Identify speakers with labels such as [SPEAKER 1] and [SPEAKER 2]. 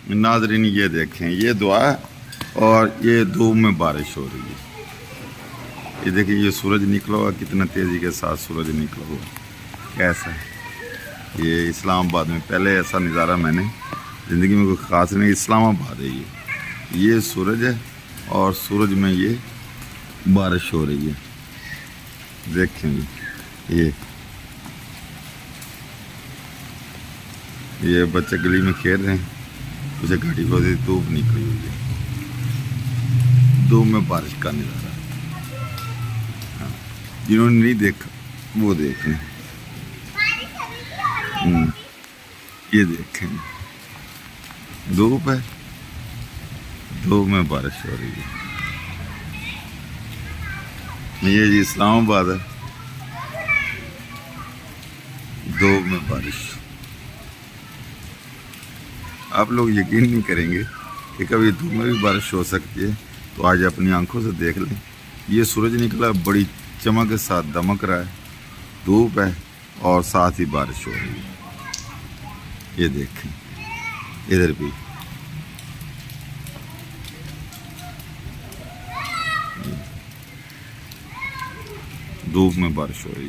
[SPEAKER 1] नाज़रीन ये देखें, ये दुआ है और ये धूप में बारिश हो रही है। ये देखिए, ये सूरज निकला हुआ, कितना तेज़ी के साथ सूरज निकला हुआ, कैसा है। ये इस्लामाबाद में पहले ऐसा नज़ारा मैंने ज़िंदगी में कोई ख़ास नहीं, इस्लामाबाद है ये सूरज है और सूरज में ये बारिश हो रही है। देखें ये बच्चे गली में खेल रहे हैं, मुझे घड़ी बहुत धूप निकली हुई है, धूप में बारिश का नज़ारा। हाँ, जिन्होंने नहीं देखा वो देख लें। ये देखें, धूप है, धूप में बारिश हो रही है। ये जी इस्लामाबाद है, धूप में बारिश। आप लोग यकीन नहीं करेंगे कि कभी धूप में भी बारिश हो सकती है, तो आज अपनी आंखों से देख लें। ये सूरज निकला, बड़ी चमक के साथ दमक रहा है, धूप है और साथ ही बारिश हो रही है। ये देखें, इधर भी धूप में बारिश हो रही है।